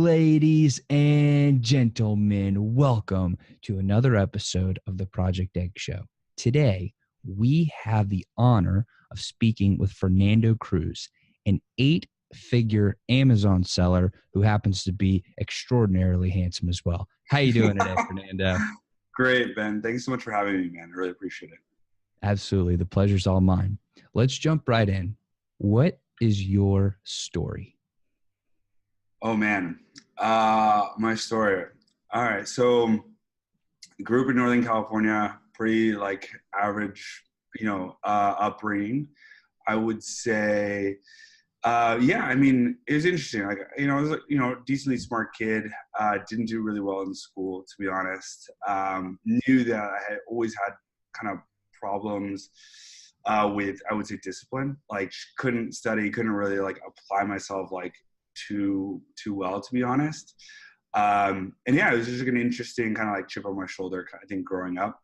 Ladies and gentlemen, welcome to another episode of the Project Egg Show. Today, we have the honor of speaking with Fernando Cruz, an 8-figure Amazon seller who happens to be extraordinarily handsome as well. How you doing today, Fernando? Great, Ben. Thanks so much for having me, man. I really appreciate it. Absolutely. The pleasure's all mine. Let's jump right in. What is your story? Oh, man. My story. All right. So grew up in Northern California, pretty average, upbringing. I would say, it was interesting. I was decently smart kid. Didn't do really well in school, to be honest. Knew that I had always had kind of problems with, I would say, discipline. Couldn't study, couldn't really apply myself too well, to be honest. It was just an interesting kind of chip on my shoulder, I think, growing up.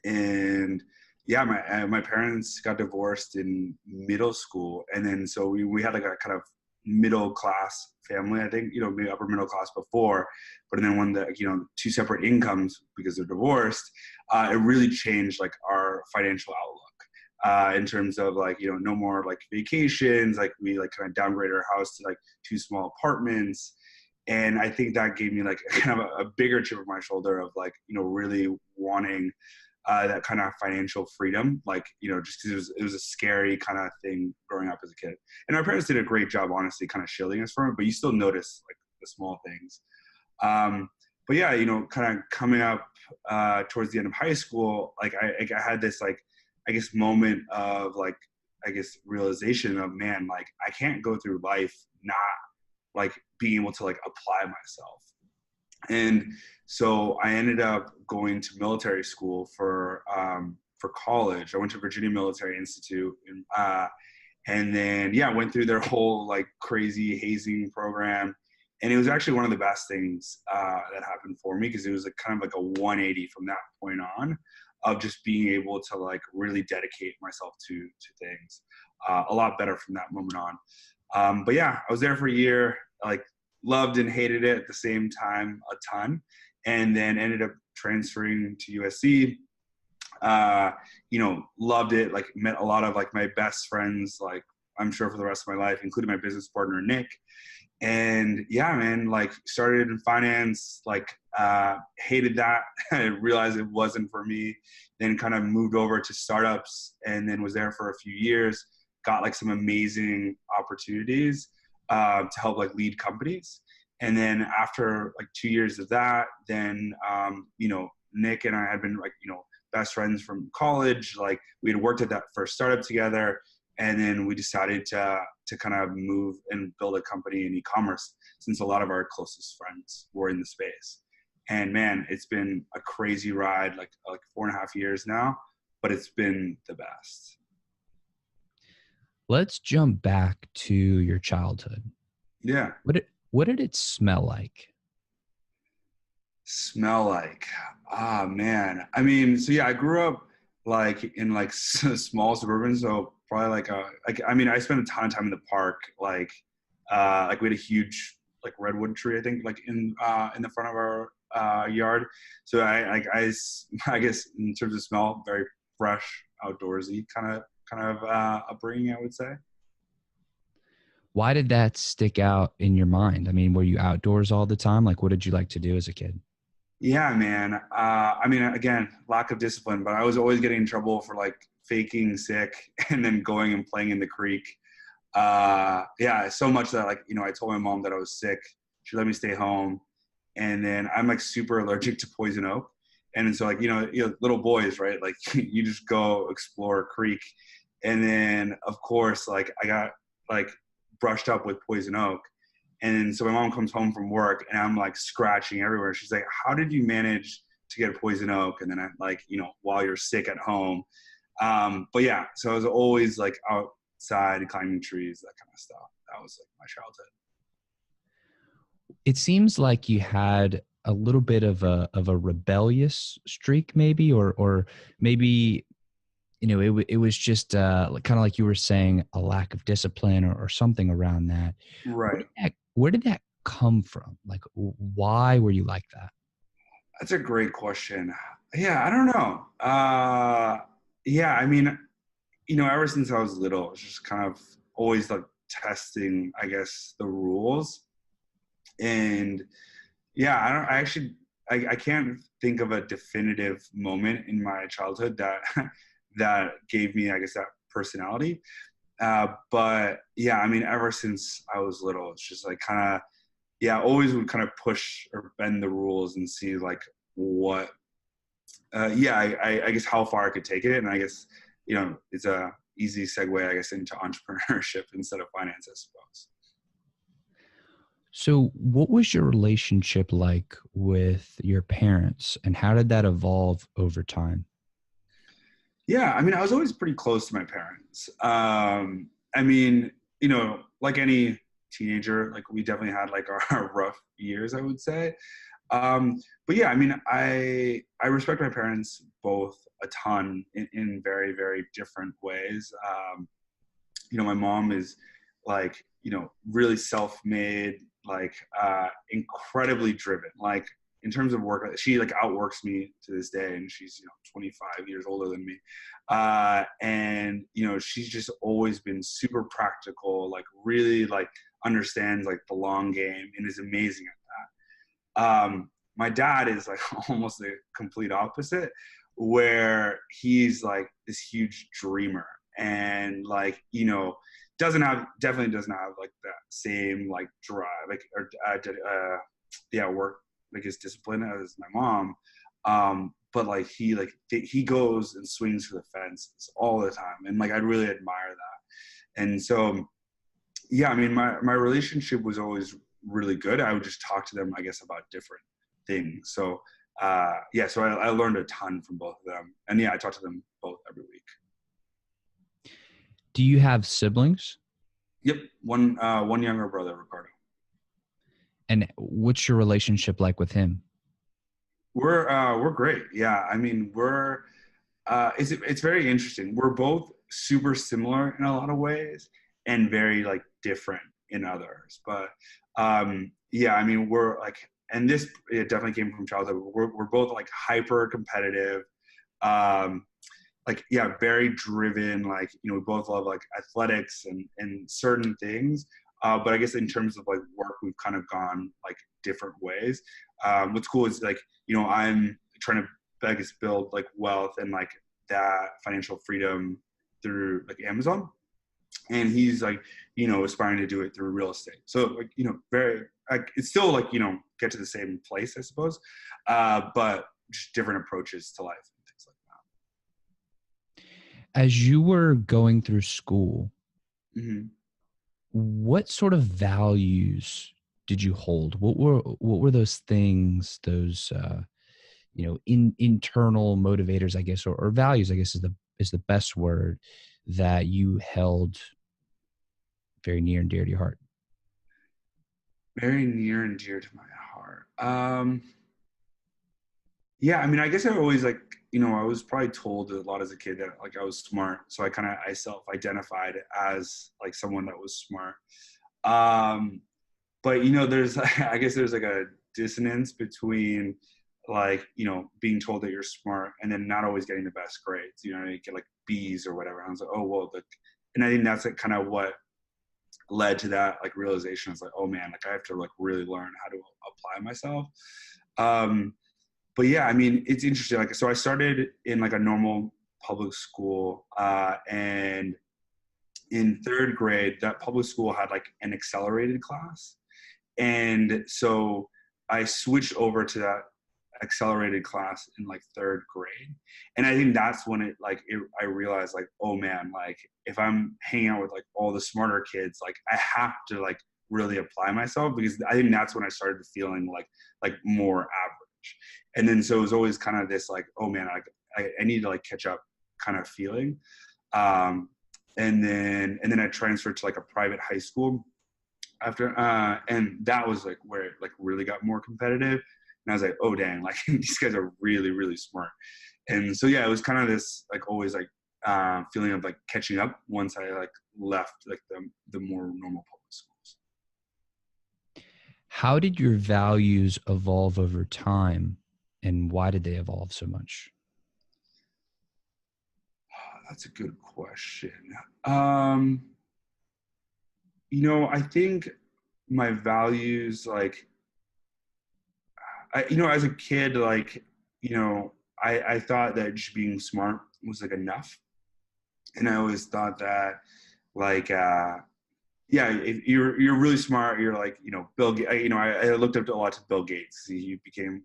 And yeah, my parents got divorced in middle school, and then so we had a kind of middle class family, I think, maybe upper middle class before, but then when the two separate incomes because they're divorced, it really changed our financial outlook. In terms of no more vacations, we kind of downgraded our house to 2 small apartments. And I think that gave me kind of a bigger chip on my shoulder of really wanting that kind of financial freedom, just because it was a scary kind of thing growing up as a kid. And our parents did a great job, honestly, kind of shielding us from it, but you still notice the small things. But yeah, kind of coming up towards the end of high school, I had this moment of realization of, man, I can't go through life not being able to apply myself. And so I ended up going to military school for college. I went to Virginia Military Institute, and then went through their whole crazy hazing program. And it was actually one of the best things that happened for me, because it was kind of a 180 from that point on, of just being able to really dedicate myself to things a lot better from that moment on. But yeah, I was there for a year, loved and hated it at the same time a ton, and then ended up transferring to USC. Loved it, met a lot of my best friends, I'm sure for the rest of my life, including my business partner, Nick. And yeah, man, started in finance, hated that. I realized it wasn't for me. Then kind of moved over to startups, and then was there for a few years, got some amazing opportunities to help lead companies. And then after 2 years of that, then, Nick and I had been best friends from college. We had worked at that first startup together. And then we decided to kind of move and build a company in e-commerce, since a lot of our closest friends were in the space. And man, it's been a crazy ride, 4.5 years now, but it's been the best. Let's jump back to your childhood. Yeah. What did it smell like? Smell like? Ah, man. I mean, so yeah, I grew up in small suburban, so probably I spent a ton of time in the park. We had a huge redwood tree, I think, in the front of our yard. So I guess in terms of smell, very fresh, outdoorsy kind of upbringing, I would say. Why did that stick out in your mind? I mean, were you outdoors all the time? What did you like to do as a kid? Yeah, man. Again, lack of discipline, but I was always getting in trouble for faking sick and then going and playing in the creek. So much that I told my mom that I was sick. She let me stay home. And then I'm super allergic to poison oak. And so little boys, right? You just go explore a creek. And then of course, I got brushed up with poison oak. And so my mom comes home from work, and I'm scratching everywhere. She's like, "How did you manage to get poison oak?" And then while you're sick at home. But yeah, so I was always outside climbing trees, that kind of stuff. That was my childhood. It seems like you had a little bit of a rebellious streak, maybe, or maybe, it was just kind of like you were saying, a lack of discipline or something around that. Right. Where did that come from? Like, why were you like that? That's a great question. Yeah, I don't know. Yeah, I mean, ever since I was little, it's just kind of always like testing, I guess, the rules. And yeah, I can't think of a definitive moment in my childhood that that gave me, I guess, that personality. But yeah, I mean, ever since I was little, it's just like kind of, yeah, always would kind of push or bend the rules and see like what, yeah, I guess how far I could take it. And I guess, it's a easy segue, I guess, into entrepreneurship instead of finance, I suppose. So, what was your relationship like with your parents, and how did that evolve over time? Yeah, I mean, I was always pretty close to my parents. I mean, like any teenager, like we definitely had like our rough years, I would say. But yeah, I mean, I respect my parents both a ton in very, very different ways. My mom is like, really self-made, like incredibly driven. Like in terms of work, she like outworks me to this day, and she's 25 years older than me. And she's just always been super practical, like really like understands like the long game and is amazing at that. My dad is like almost the complete opposite, where he's like this huge dreamer and like definitely doesn't have like that same like drive like or yeah, work like his discipline as my mom. But like he goes and swings for the fences all the time, and like I really admire that. And so yeah, I mean, my relationship was always really good. I would just talk to them, I guess, about different things. So yeah, so I learned a ton from both of them, and yeah, I talk to them both every week. Do you have siblings? Yep, one younger brother, Ricardo. And what's your relationship like with him? We're great. Yeah, I mean, it's very interesting. We're both super similar in a lot of ways and very like different in others. But yeah, I mean, we're like, and this it definitely came from childhood. We're both like hyper competitive. Um, like yeah, very driven. Like we both love like athletics and certain things. But I guess in terms of like work, we've kind of gone like different ways. What's cool is like I'm trying to, I guess, build like wealth and like that financial freedom through like Amazon, and he's like aspiring to do it through real estate. So like very like it's still like get to the same place, I suppose, but just different approaches to life and things like As you were going through school, that. Mm-hmm. what sort of values did you hold? What were those things, those internal motivators, I guess, or values, I guess is the best word, that you held very near and dear to your heart? Very near and dear to my heart. Yeah, I mean, I guess I always like, I was probably told a lot as a kid that like I was smart. So I self-identified as like someone that was smart. But there's, I guess there's like a dissonance between like, being told that you're smart and then not always getting the best grades, you get like B's or whatever. And I was like, oh, well, and I think that's like kind of what led to that like realization. It's like, oh man, like I have to like really learn how to apply myself. But yeah, I mean, it's interesting. Like, so I started in like a normal public school, and in third grade, that public school had like an accelerated class. And so I switched over to that accelerated class in like third grade. And I think that's when I realized like, oh man, like if I'm hanging out with like all the smarter kids, like I have to like really apply myself, because I think that's when I started feeling like more average. And then so it was always kind of this like, oh man, I need to like catch up kind of feeling. And then I transferred to like a private high school after, and that was like where it like really got more competitive. And I was like, oh dang, like these guys are really, really smart. And so yeah, it was kind of this like always like feeling of like catching up once I like left like the more normal public schools. How did your values evolve over time, and why did they evolve so much? That's a good question. I think my values, like, as a kid, like, I thought that just being smart was like enough. And I always thought that, like, yeah, if you're really smart, you're like, Bill Gates. I looked up a lot to Bill Gates. He became,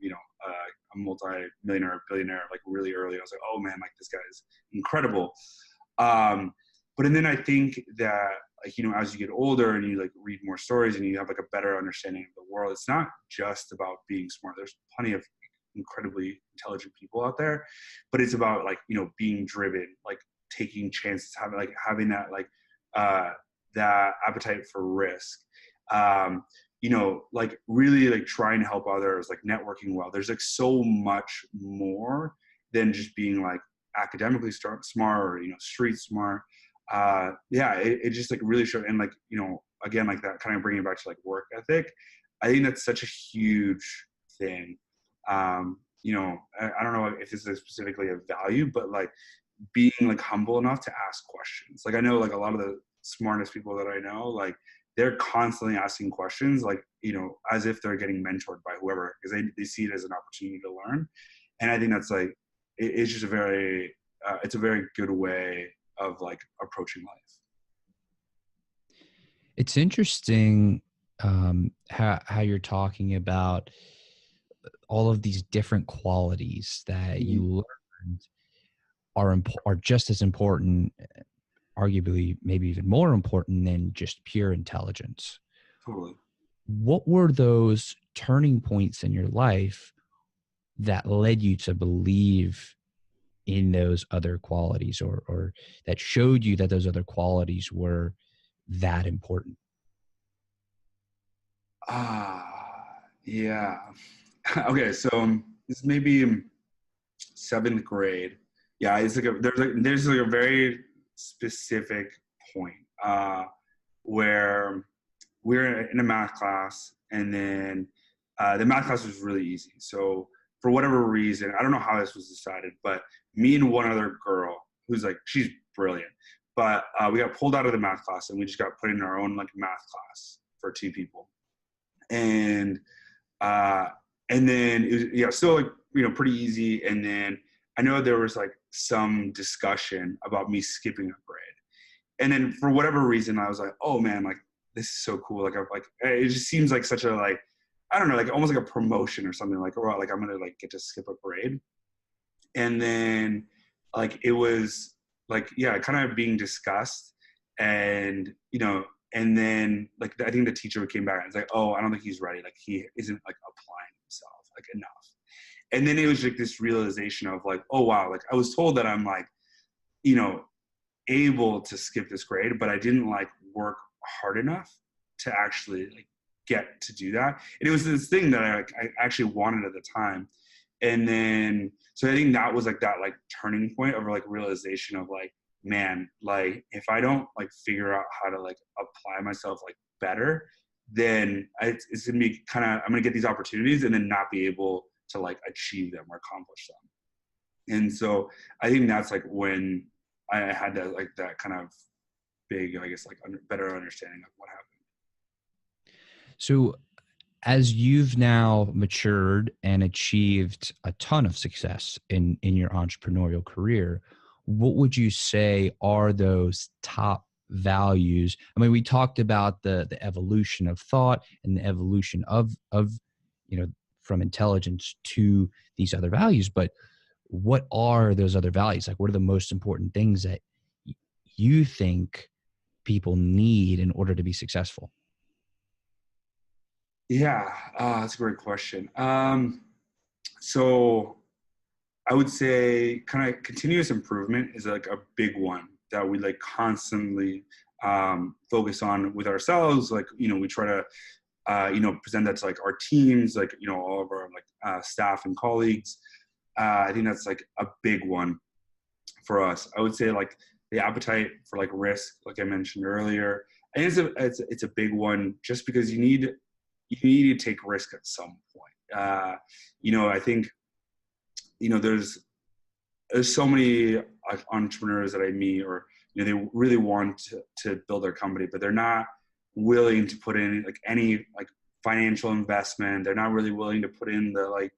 a multi-millionaire, billionaire, like really early. I was like, oh man, like this guy is incredible. But and then I think that, like, as you get older and you like read more stories and you have like a better understanding of the world, it's not just about being smart. There's plenty of incredibly intelligent people out there, but it's about like, being driven, like taking chances, having that like that appetite for risk. Like really like trying to help others, like networking well. There's like so much more than just being like academically smart or, street smart. It just like really showed. And like, again, like that kind of bringing it back to like work ethic. I think that's such a huge thing. I don't know if this is specifically a value, but like being like humble enough to ask questions. Like I know like a lot of the smartest people that I know, like they're constantly asking questions, like, as if they're getting mentored by whoever, because they see it as an opportunity to learn. And I think that's like, it's just it's a very good way of like approaching life. It's interesting how you're talking about all of these different qualities that you learned are just as important, arguably maybe even more important than just pure intelligence. Totally. What were those turning points in your life that led you to believe in those other qualities, or that showed you that those other qualities were that important? Yeah. Okay, so this may be seventh grade. Yeah, it's like there's like a very specific point where we're in a math class, and then the math class was really easy. So for whatever reason, I don't know how this was decided, but me and one other girl who's like, she's brilliant, but we got pulled out of the math class and we just got put in our own like math class for two people. And uh, and then it was, yeah, still like, pretty easy. And then I know there was like some discussion about me skipping a grade. And then for whatever reason, I was like, oh man, like this is so cool. Like it just seems like such a like, I don't know, like almost like a promotion or something, like, oh, like I'm gonna like get to skip a grade. And then like it was like, yeah, kind of being discussed. And and then like I think the teacher came back and was like, oh, I don't think he's ready, like he isn't like applying himself like enough. And then it was like this realization of like, oh wow, like I was told that I'm like, you know able to skip this grade, but I didn't like work hard enough to actually like get to do that. And it was this thing that I actually wanted at the time. And then, so I think that was like that like turning point of like realization of like, man, like if I don't like figure out how to like apply myself like better, then it's gonna be I'm gonna get these opportunities and then not be able to like achieve them or accomplish them. And so I think that's like when I had that kind of big, I guess, like better understanding of what happened. So as you've now matured and achieved a ton of success in your entrepreneurial career, what would you say are those top values? I mean, we talked about the evolution of thought and the evolution of from intelligence to these other values, but what are those other values? Like, what are the most important things that you think people need in order to be successful? Yeah, that's a great question. So I would say kind of continuous improvement is like a big one that we like constantly focus on with ourselves. Like, we try to, present that to like our teams, like, all of our like staff and colleagues. I think that's like a big one for us. I would say like the appetite for like risk, like I mentioned earlier. I think it's a big one just because you need you need to take risk at some point. I think, there's so many entrepreneurs that I meet, or they really want to build their company, but they're not willing to put in like any like financial investment. They're not really willing to put in the like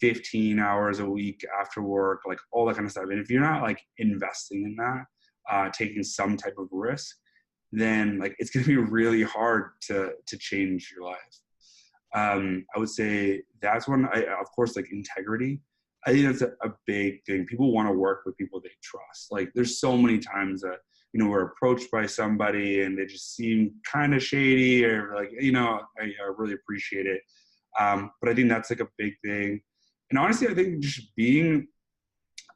15 hours a week after work, like all that kind of stuff. And if you're not like investing in that, taking some type of risk, then like it's going to be really hard to change your life. I would say that's one. Of course, like integrity. I think that's a big thing. People want to work with people they trust. Like there's so many times that, we're approached by somebody and they just seem kind of shady, or like, I really appreciate it. But I think that's like a big thing. And honestly, I think just being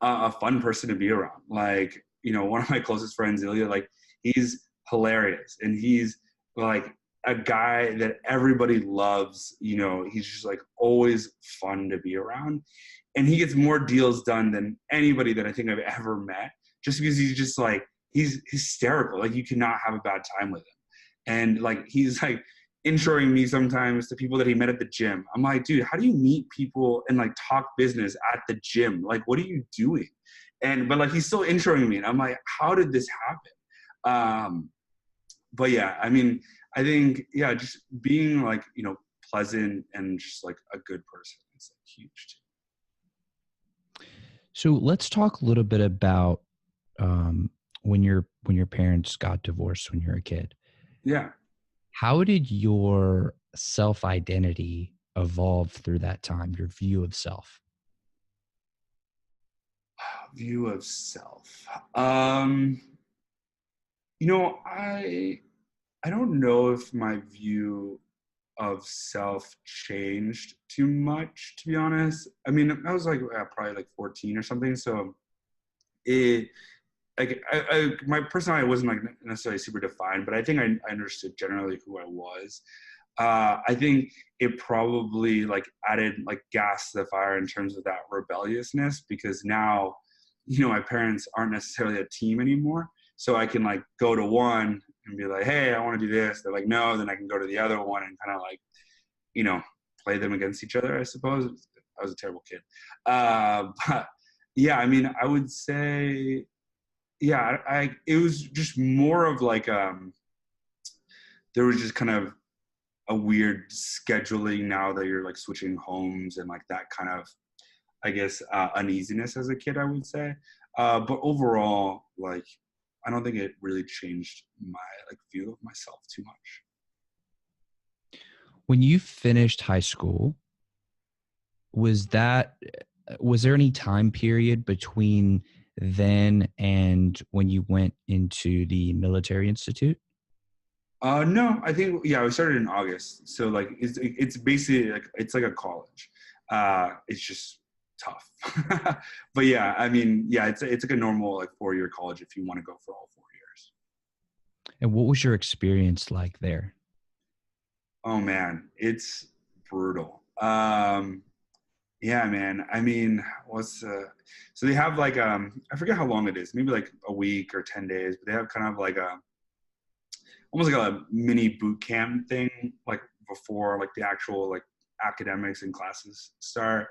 a fun person to be around. Like, one of my closest friends, Ilya, like he's hilarious and he's like a guy that everybody loves. He's just like always fun to be around. And he gets more deals done than anybody that I think I've ever met, just because he's just like, he's hysterical. Like you cannot have a bad time with him. And like, he's like introing me sometimes to people that he met at the gym. I'm like, dude, how do you meet people and like talk business at the gym? Like, what are you doing? But like, he's still introing me. And I'm like, how did this happen? But yeah, I mean, I think, yeah, just being like, pleasant and just like a good person is like huge too. So let's talk a little bit about when your parents got divorced when you were a kid. Yeah. How did your self-identity evolve through that time, your view of self? View of self. I don't know if my view of self changed too much, to be honest. I mean, I was like probably like 14 or something. So it, like, my personality wasn't like necessarily super defined, but I think I understood generally who I was. I think it probably like added like gas to the fire in terms of that rebelliousness, because now, my parents aren't necessarily a team anymore. So I can like go to one and be like, hey, I want to do this. They're like, no. Then I can go to the other one and kind of like, play them against each other, I suppose. I was a terrible kid. But yeah, I mean, I would say, yeah, it was just more of like, there was just kind of a weird scheduling now that you're like switching homes, and like that kind of, I guess, uneasiness as a kid, I would say. But overall, like, I don't think it really changed my like view of myself too much. When you finished high school, was there any time period between then and when you went into the military institute? No, I think, yeah, we started in August. So like, it's basically like, it's like a college. It's just tough. But yeah, I mean, yeah, it's like a normal like 4-year college if you want to go for all 4 years. And what was your experience like there? Oh man, it's brutal. Yeah, man. I mean, so they have like, I forget how long it is, maybe like a week or 10 days, but they have kind of like almost like a mini boot camp thing, like before like the actual like academics and classes start,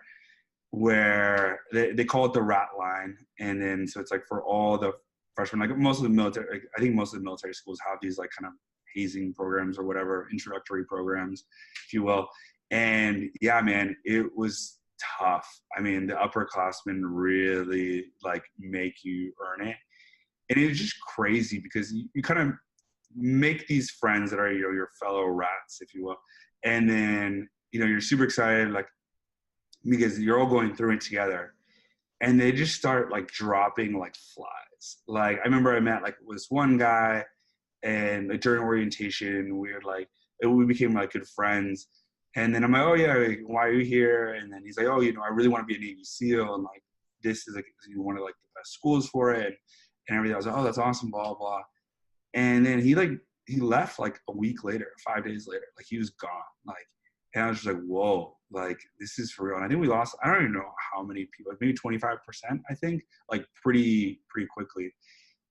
where they call it the rat line. And then, so it's like for all the freshmen, like most of the military, like, I think most of the military schools have these like kind of hazing programs or whatever, introductory programs, if you will. And yeah, man, it was tough. I mean, the upperclassmen really like make you earn it. And it's just crazy because you kind of make these friends that are, your fellow rats, if you will. And then, you're super excited, like, because you're all going through it together. And they just start like dropping like flies. Like, I remember I met like this one guy, and like during orientation, we became like good friends. And then I'm like, oh yeah, like, why are you here? And then he's like, oh, I really want to be a Navy SEAL, and like this is like one of like the best schools for it, and everything. I was like, oh, that's awesome, blah blah. And then he left like a week later, 5 days later, like he was gone. Like, and I was just like, whoa, like this is for real. And I think we lost, I don't even know how many people, like maybe 25%, I think, like pretty quickly.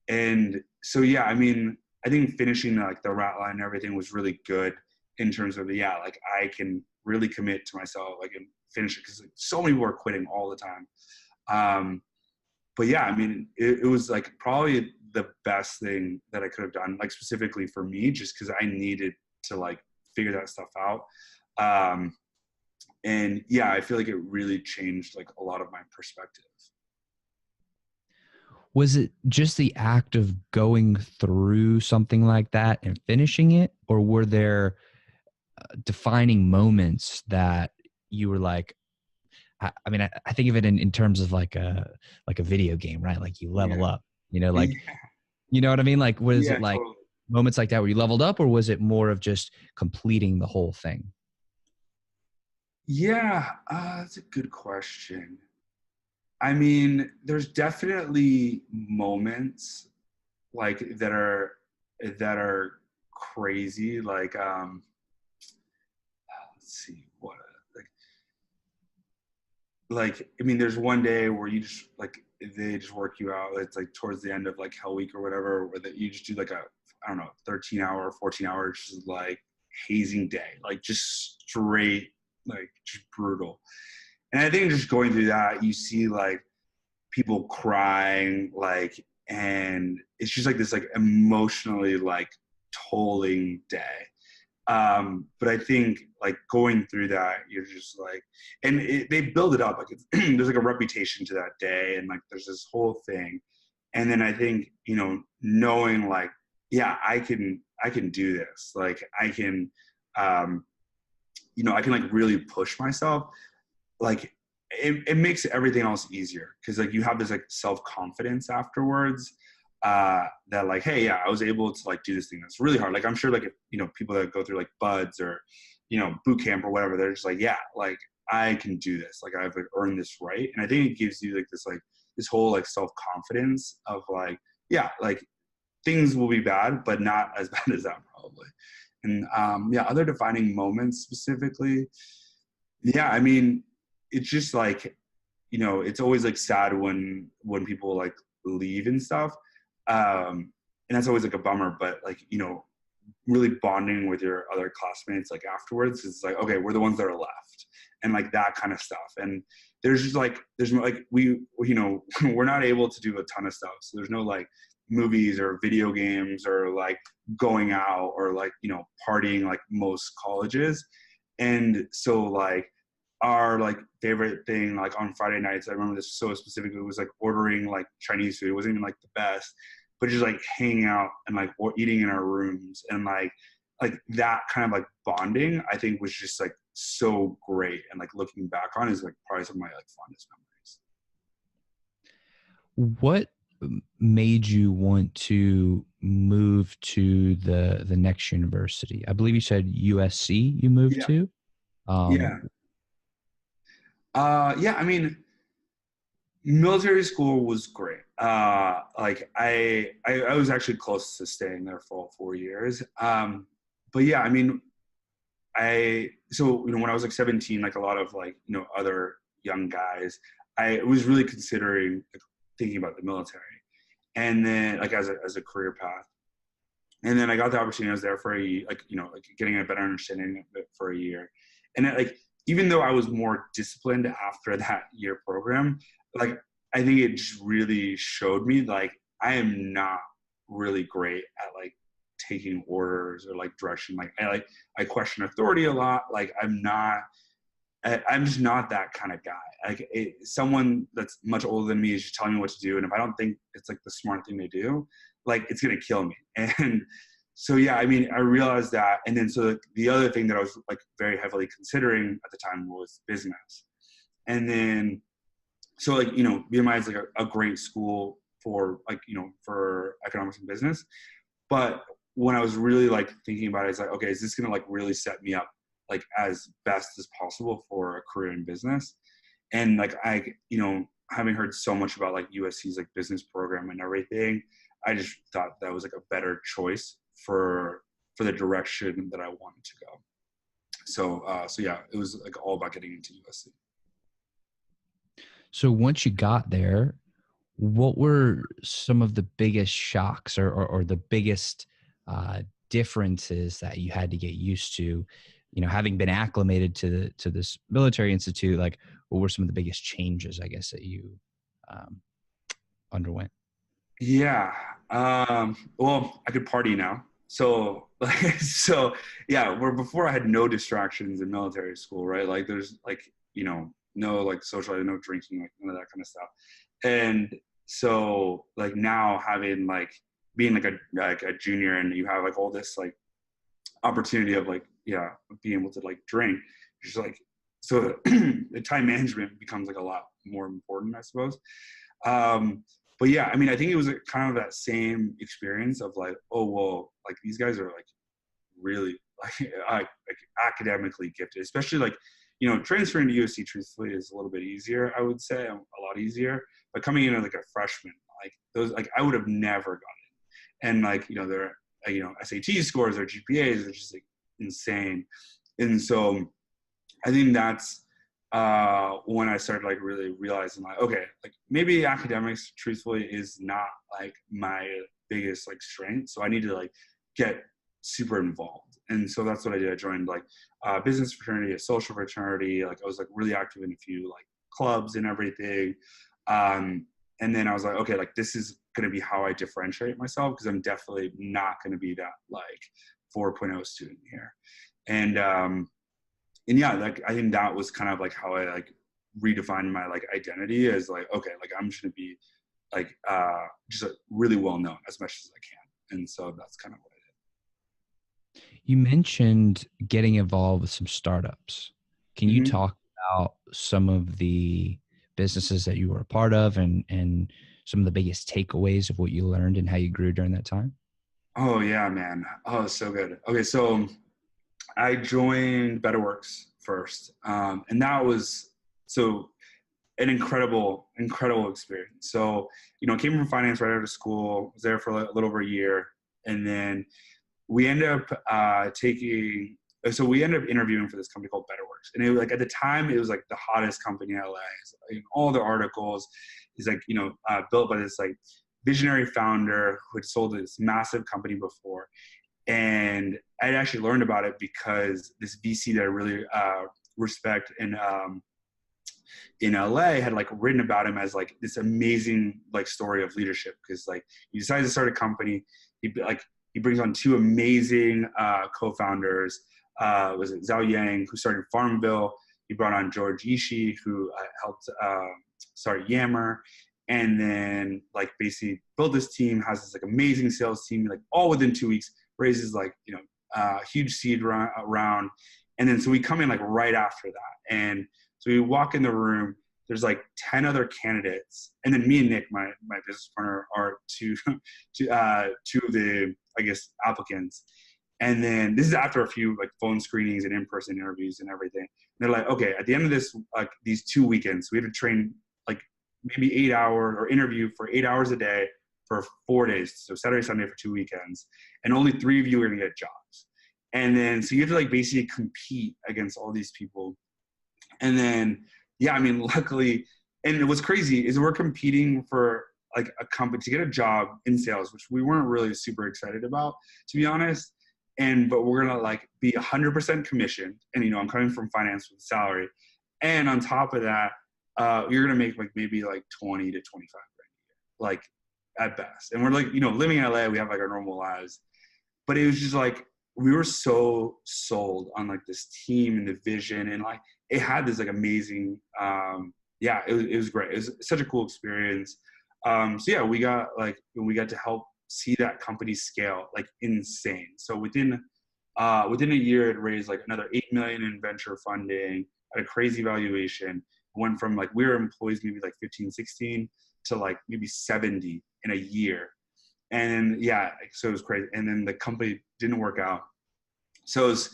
And so, yeah, I mean, I think finishing like the rat line and everything was really good. in terms of, yeah, like I can really commit to myself, like, and finish it, because like, so many people are quitting all the time. But yeah, I mean, it was like probably the best thing that I could have done, like specifically for me, just because I needed to like figure that stuff out. And yeah, I feel like it really changed like a lot of my perspective. Was it just the act of going through something like that and finishing it, or were there defining moments that you were like, I mean, I think of it in terms of like a video game, right? Like you level Yeah. up, you know, like, Yeah. you know what I mean? Like, was Yeah, it like totally. moments like that where you leveled up, or was it more of just completing the whole thing? Yeah, that's a good question. I mean, there's definitely moments like that are crazy. Like, let's see what like I mean, there's one day where you just like they just work you out. It's like towards the end of like Hell Week or whatever, where that you just do like a, I don't know, 13 hour, 14 hours, just like hazing day, like just straight, like just brutal. And I think just going through that, you see like people crying, like, and it's just like this like emotionally like tolling day. But I think like going through that, you're just like, and they build it up like it's, there's like a reputation to that day, and like there's this whole thing. And then I think, you know, knowing like, yeah, I can do this. Like I can, um, you know, I can like really push myself. Like it makes everything else easier, because like you have this like self-confidence afterwards, that like, hey, yeah, I was able to like do this thing that's really hard. Like I'm sure like if, you know, people that go through like buds or, you know, boot camp or whatever, they're just like, yeah, like I can do this, like I've like earned this right. And I think it gives you like this whole like self-confidence of like, yeah, like things will be bad but not as bad as that probably. And yeah, other defining moments specifically, yeah, I mean, it's just like, you know, it's always like sad when people like leave and stuff, and that's always like a bummer. But like, you know, really bonding with your other classmates like afterwards is like, okay, we're the ones that are left, and like that kind of stuff. And there's just like there's like we, you know, we're not able to do a ton of stuff, so there's no like movies or video games or like going out or like, you know, partying like most colleges. And so like our like favorite thing like on Friday nights, I remember this so specifically, was like ordering like Chinese food. It wasn't even like the best, but just like hanging out and like eating in our rooms, and like that kind of like bonding, I think was just like so great. And like looking back on is like probably some of my like fondest What made you want to move to the next university? I believe you said USC you moved memories. to. Yeah. Yeah. I mean, military school was great. Like I was actually close to staying there for all 4 years. But yeah, I mean, so, you know, when I was like 17, like a lot of like, you know, other young guys, I was really considering like, thinking about the military, and then like as a career path. And then I got the opportunity. I was there for like, you know, like getting a better understanding of it for a year. And it, like, even though I was more disciplined after that year program, like I think it just really showed me like I am not really great at like taking orders or like direction. Like I question authority a lot. Like I'm just not that kind of guy. Like someone that's much older than me is just telling me what to do, and if I don't think it's like the smart thing to do, like it's gonna kill me. And so yeah, I mean, I realized that, and then so the other thing that I was like very heavily considering at the time was business, and then so like, you know, BMI is like a great school for like, you know, for economics and business, but when I was really like thinking about it, it's like, okay, is this gonna like really set me up like as best as possible for a career in business? And like you know, having heard so much about like USC's like business program and everything, I just thought that was like a better choice for the direction that I wanted to go. So yeah, it was like all about getting into USC. So once you got there, what were some of the biggest shocks or the biggest differences that you had to get used to, having been acclimated to this military institute? Like, what were some of the biggest changes, I guess, that you underwent? Yeah. Well, I could party now. So, so yeah, where before I had no distractions in military school, right? Like there's like, no like social, no drinking, like none of that kind of stuff. And so like now having like being like a junior and you have like all this like opportunity of like, yeah, being able to like drink, just like, so the time management becomes like a lot more important, I suppose. But yeah, I mean, I think it was kind of that same experience of like, oh, well, like these guys are like really like academically gifted, especially like, transferring to USC truthfully is a little bit easier, I would say, a lot easier. But coming in as like a freshman, like those, like I would have never gotten. And like, their, SAT scores or GPAs are just like insane. And so I think that's when I started like really realizing like, okay, like maybe academics truthfully is not like my biggest like strength. So I need to like get super involved. And so that's what I did. I joined like business fraternity, a social fraternity. Like I was like really active in a few like clubs and everything. And then I was like, okay, like this is going to be how I differentiate myself, because I'm definitely not going to be that like 4.0 student here. And yeah, like I think that was kind of like how I like redefined my like identity as like, okay, like I'm just gonna be like just like, really well known as much as I can. And so that's kind of what I did. You mentioned getting involved with some startups. Can you Mm-hmm. talk about some of the businesses that you were a part of, and some of the biggest takeaways of what you learned and how you grew during that time? Oh yeah, man. Oh, so good. Okay, so I joined BetterWorks first, and that was so an incredible experience. So, I came from finance right out of school, was there for a little over a year, and then we ended up we ended up interviewing for this company called BetterWorks, and it was like at the time it was like the hottest company in LA. So, all the articles is like built by this like visionary founder who had sold this massive company before. And I actually learned about it because this VC that I really respect in LA had like written about him as like this amazing like story of leadership, because like he decided to start a company. He brings on two amazing co-founders. Was it Zhao Yang, who started Farmville? He brought on George Ishii, who helped start Yammer. And then like basically built this team, has this like amazing sales team, like all within 2 weeks, raises like, huge seed round. And then, so we come in like right after that. And so we walk in the room, there's like 10 other candidates. And then me and Nick, my business partner, are two of the, I guess, applicants. And then this is after a few like phone screenings and in-person interviews and everything. And they're like, okay, at the end of this, like these 2 weekends, we have to train like maybe 8 hours or interview for 8 hours a day for 4 days. So Saturday, Sunday for 2 weekends. And only 3 of you are going to get jobs. And then, so you have to like basically compete against all these people. And then, yeah, I mean, luckily, and what's crazy is we're competing for like a company to get a job in sales, which we weren't really super excited about, to be honest. But we're going to like be 100% commissioned. And, I'm coming from finance with salary. And on top of that, you're going to make like maybe like 20 to 25 grand a year, like at best. And we're like, living in LA, we have like our normal lives, but it was just like, we were so sold on like this team and the vision, and like it had this like amazing, it was great. It was such a cool experience. So yeah, we got to help see that company scale like insane. So within a year, it raised like another 8 million in venture funding at a crazy valuation. Went from like, we were employees maybe like 15, 16 to like maybe 70 in a year. And yeah, so it was crazy. And then the company didn't work out. So it was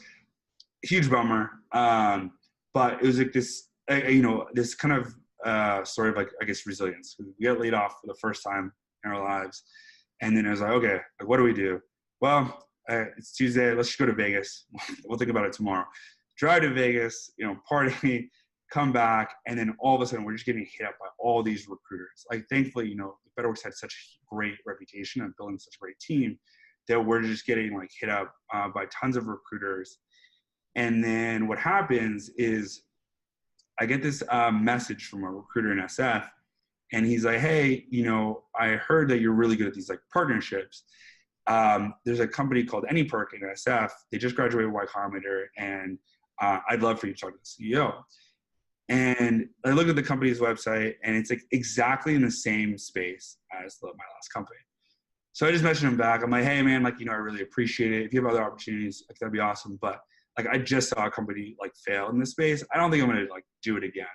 a huge bummer. But it was like this, this kind of story of like, I guess, resilience. We got laid off for the first time in our lives. And then I was like, okay, like, what do we do? Well, it's Tuesday. Let's just go to Vegas. We'll think about it tomorrow. Drive to Vegas, party, come back. And then all of a sudden we're just getting hit up by all these recruiters. Like, thankfully, BetterWorks had such a great reputation of building such a great team that we're just getting like hit up by tons of recruiters. And then what happens is I get this message from a recruiter in SF, and he's like, hey, you know, I heard that you're really good at these like partnerships. There's a company called AnyPerk in SF. They just graduated Y Combinator, and I'd love for you to talk to the CEO. And I looked at the company's website, and it's like exactly in the same space as my last company. So I just messaged him back. I'm like, hey man, like, you know, I really appreciate it. If you have other opportunities, like, that'd be awesome. But like, I just saw a company like fail in this space. I don't think I'm going to like do it again.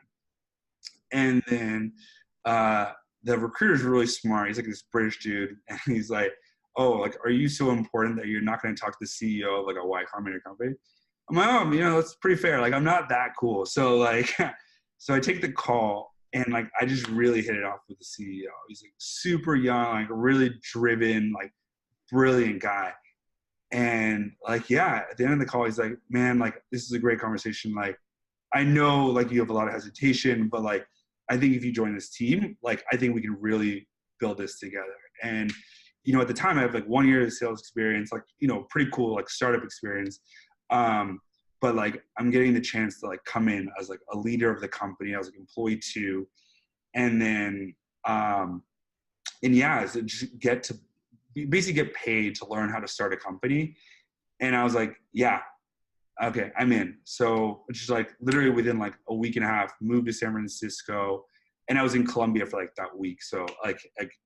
And then the recruiter's really smart. He's like this British dude. And he's like, oh, like, are you so important that you're not going to talk to the CEO of like a Y Combinator company? I'm like, oh, you know, that's pretty fair. Like, I'm not that cool. So like, so I take the call, and like, I just really hit it off with the CEO. He's like super young, like really driven, like brilliant guy. And like, yeah, at the end of the call, he's like, man, like, this is a great conversation. Like, I know like you have a lot of hesitation, but like, I think if you join this team, like, I think we can really build this together. And, you know, at the time I have like 1 year of sales experience, like, you know, pretty cool, like startup experience. But like, I'm getting the chance to like come in as like a leader of the company. I was like employee 2. And then, and yeah, so just get to basically get paid to learn how to start a company. And I was like, yeah, okay, I'm in. So just like literally within like a week and a half, moved to San Francisco, and I was in Colombia for like that week. So like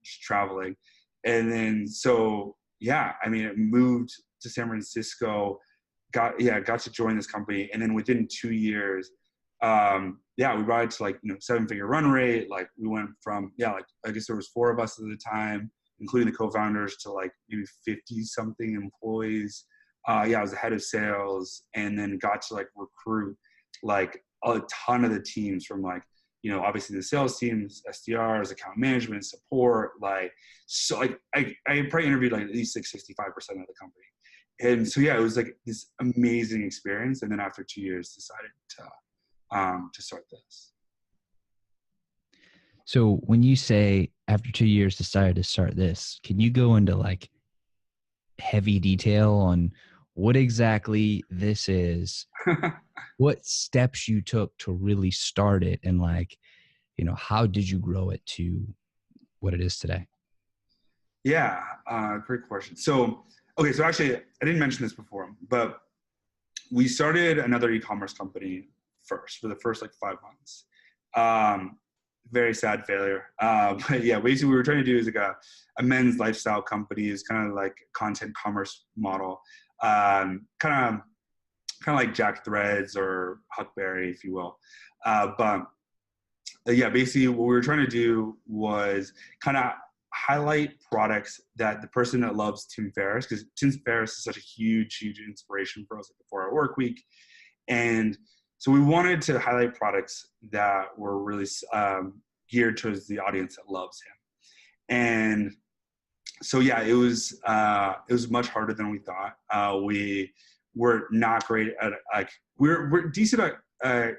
just traveling. And then, so yeah, I mean, I moved to San Francisco, got to join this company. And then within 2 years, yeah, we brought it to like, you know, 7-figure run rate. Like we went from, yeah, like, I guess there was 4 of us at the time, including the co-founders, to like maybe 50 something employees. Yeah, I was the head of sales, and then got to like recruit like a ton of the teams from like, you know, obviously the sales teams, SDRs, account management, support, like, so like I probably interviewed like at least like 65% of the company. And so, yeah, it was like this amazing experience. And then after 2 years, decided to start this. So when you say after 2 years decided to start this, can you go into like heavy detail on what exactly this is, what steps you took to really start it, and like, you know, how did you grow it to what it is today? Yeah, great question. So, okay, so actually, I didn't mention this before, but we started another e-commerce company first for the first like 5 months. Very sad failure. But yeah, basically what we were trying to do is like a men's lifestyle company, is kind of like content commerce model, kind of like Jack Threads or Huckberry, if you will. But yeah, basically what we were trying to do was kind of highlight products that the person that loves Tim Ferriss, because Tim Ferriss is such a huge inspiration for us, like the 4-Hour Workweek. And so we wanted to highlight products that were really geared towards the audience that loves him. And so, yeah, it was much harder than we thought. We were not great at, like, we're decent at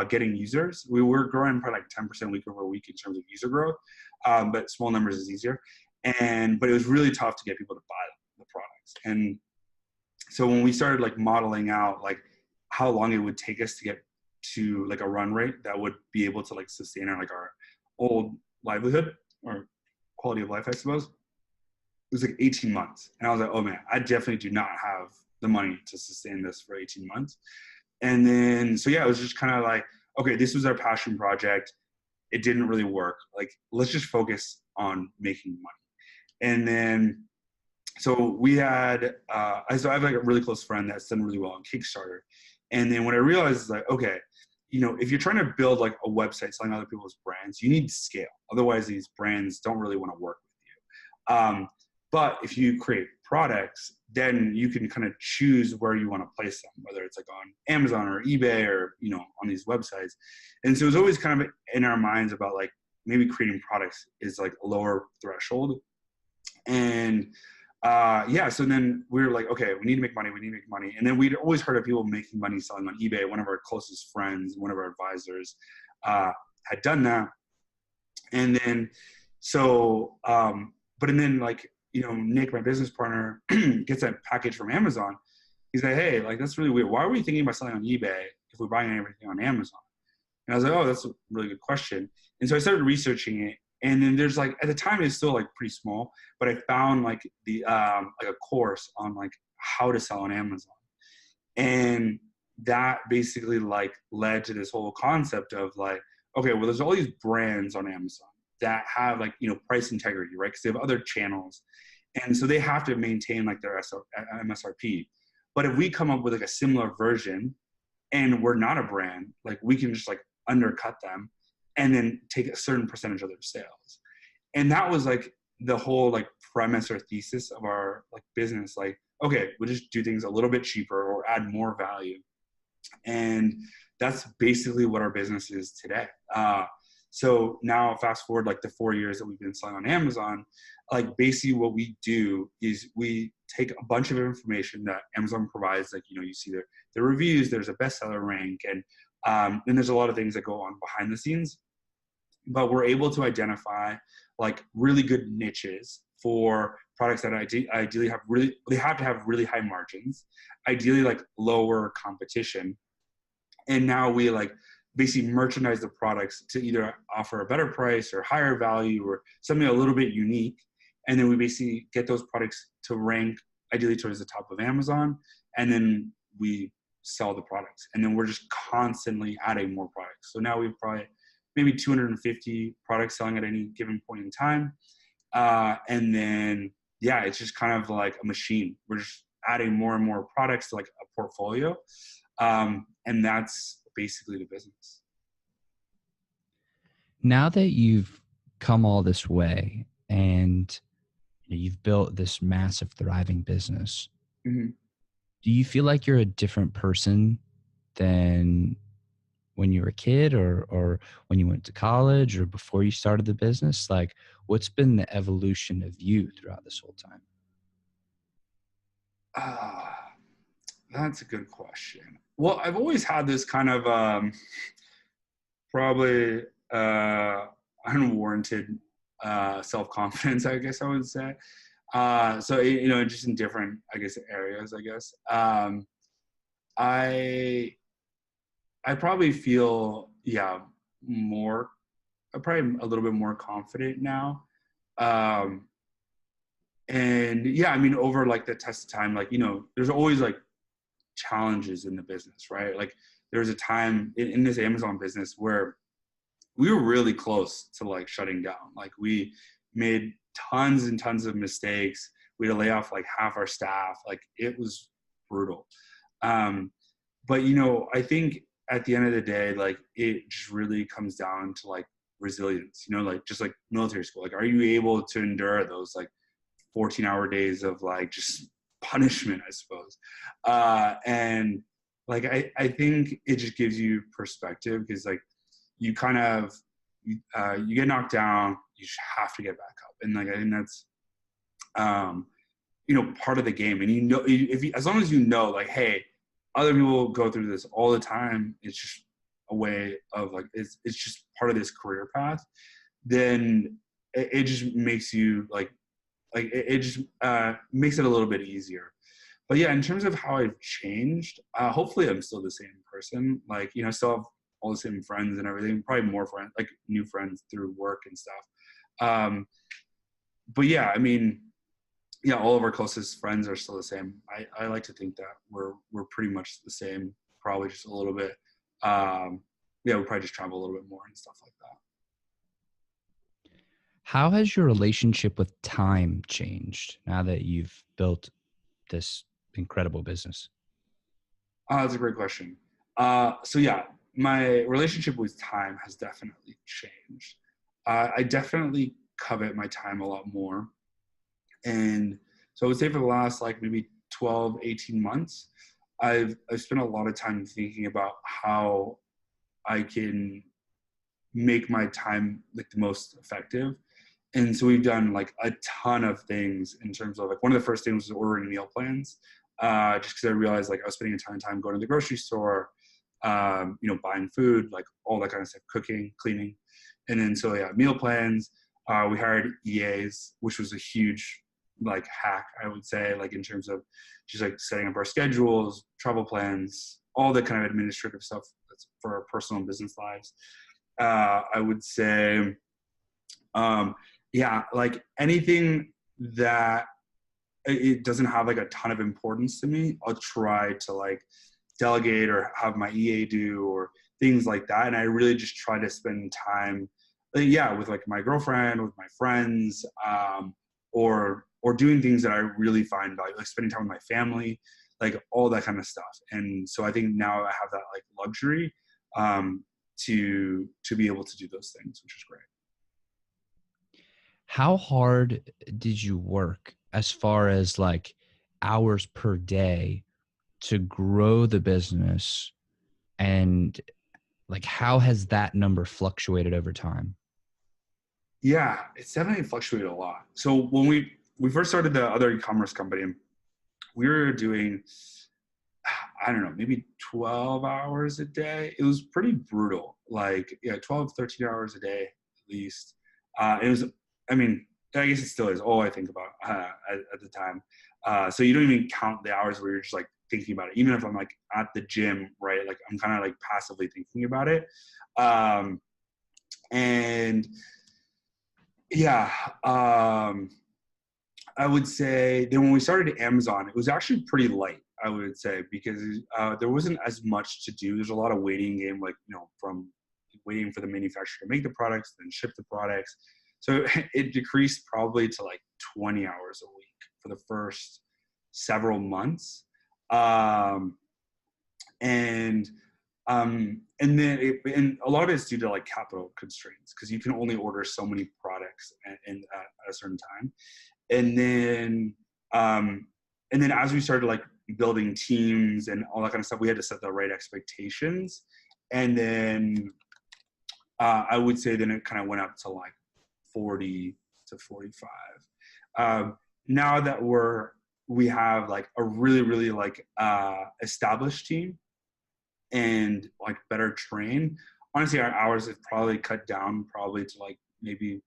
getting users. We were growing probably like 10% week over week in terms of user growth, but small numbers is easier. But it was really tough to get people to buy the products. And so when we started like modeling out like how long it would take us to get to like a run rate that would be able to like sustain our old livelihood or quality of life, I suppose, it was like 18 months. And I was like, oh man, I definitely do not have the money to sustain this for 18 months. And then, so yeah, it was just kind of like, okay, this was our passion project. It didn't really work. Like, let's just focus on making money. And then, so we had, so I have like a really close friend that's done really well on Kickstarter. And then what I realized is like, okay, you know, if you're trying to build like a website selling other people's brands, you need scale. Otherwise, these brands don't really want to work with you. But if you create products, then you can kind of choose where you want to place them, whether it's like on Amazon or eBay or, you know, on these websites. And so it was always kind of in our minds about like maybe creating products is like a lower threshold. And yeah, so then we were like, okay, we need to make money. And then we'd always heard of people making money selling on eBay. One of our closest friends, one of our advisors had done that. And then, so, and then like Nick, my business partner, gets that package from Amazon. He's like, hey, like, that's really weird. Why are we thinking about selling on eBay if we're buying everything on Amazon? And I was like, oh, that's a really good question. And so I started researching it. And then there's like, at the time it's still like pretty small, but I found like the, like a course on like how to sell on Amazon. And that basically like led to this whole concept of like, okay, well, there's all these brands on Amazon that have like, price integrity, right? Because they have other channels. And so they have to maintain like their MSRP. But if we come up with like a similar version and we're not a brand, like we can just like undercut them and then take a certain percentage of their sales. And that was like the whole like premise or thesis of our like business. Like, okay, we'll just do things a little bit cheaper or add more value. And that's basically what our business is today. So now fast forward like the 4 years that we've been selling on Amazon, like basically what we do is we take a bunch of information that Amazon provides. Like, you see the reviews, there's a bestseller rank, and there's a lot of things that go on behind the scenes. But we're able to identify like really good niches for products that ideally they have to have really high margins, ideally like lower competition. And now we like basically merchandise the products to either offer a better price or higher value or something a little bit unique. And then we basically get those products to rank ideally towards the top of Amazon. And then we sell the products. And then we're just constantly adding more products. So now we've probably maybe 250 products selling at any given point in time. And then, yeah, it's just kind of like a machine. We're just adding more and more products to like a portfolio. And that's basically the business. Now that you've come all this way and you've built this massive thriving business, Mm-hmm. do you feel like you're a different person than when you were a kid or when you went to college or before you started the business? Like, what's been the evolution of you throughout this whole time? That's a good question. Well, I've always had this kind of probably unwarranted self-confidence, I guess I would say. So, just in different, I guess, areas, I guess. I probably feel, probably a little bit more confident now. And yeah, I mean, over like the test of time, like, there's always like challenges in the business, right? Like there was a time in this Amazon business where we were really close to like shutting down. Like we made tons and tons of mistakes. We had to lay off like half our staff. Like it was brutal. But I think at the end of the day, like it just really comes down to like resilience, like just like military school. Like, are you able to endure those like 14-hour days of like just punishment, I suppose? And like, I think it just gives you perspective because like you kind of, you get knocked down, you just have to get back up. And like, I think that's, part of the game. And as long as like, hey, other people go through this all the time, it's just a way of like, it's just part of this career path, then it just makes you like it just makes it a little bit easier. But yeah, in terms of how I've changed, hopefully I'm still the same person. Like, I still have all the same friends and everything, probably more friends, like new friends through work and stuff. But yeah, I mean, yeah, all of our closest friends are still the same. I like to think that we're pretty much the same, probably just a little bit. We probably just travel a little bit more and stuff like that. How has your relationship with time changed now that you've built this incredible business? That's a great question. So yeah, my relationship with time has definitely changed. I definitely covet my time a lot more. And so I would say for the last like maybe 12, 18 months, I've spent a lot of time thinking about how I can make my time like the most effective. And so we've done like a ton of things in terms of like, one of the first things was ordering meal plans, just because I realized like I was spending a ton of time going to the grocery store, buying food, like all that kind of stuff, cooking, cleaning. And then, so yeah, meal plans. We hired EAs, which was a huge like hack, I would say, like in terms of just like setting up our schedules, travel plans, all the kind of administrative stuff that's for our personal and business lives. I would say, yeah, like anything that it doesn't have like a ton of importance to me, I'll try to like delegate or have my EA do or things like that. And I really just try to spend time, yeah, with like my girlfriend, with my friends, or doing things that I really find valuable, like spending time with my family, like all that kind of stuff. And so I think now I have that like luxury to be able to do those things, which is great. How hard did you work as far as like hours per day to grow the business, and like how has that number fluctuated over time? Yeah, it's definitely fluctuated a lot. So when we first started the other e-commerce company, we were doing, I don't know, maybe 12 hours a day. It was pretty brutal. Like, yeah, 12, 13 hours a day at least. It was, I mean, I guess it still is all I think about at the time. So you don't even count the hours where you're just like thinking about it. Even if I'm like at the gym, right? Like I'm kind of like passively thinking about it. And yeah, I would say then when we started Amazon, it was actually pretty light, I would say, because there wasn't as much to do. There's a lot of waiting game, like, you know, from waiting for the manufacturer to make the products, then ship the products. So it decreased probably to like 20 hours a week for the first several months. And then and a lot of it's due to like capital constraints because you can only order so many products at a certain time. And then as we started like building teams and all that kind of stuff, we had to set the right expectations. And then I would say then it kind of went up to like 40 to 45. Now that we have like a really, really like established team and like better trained, honestly, our hours have probably cut down probably to like maybe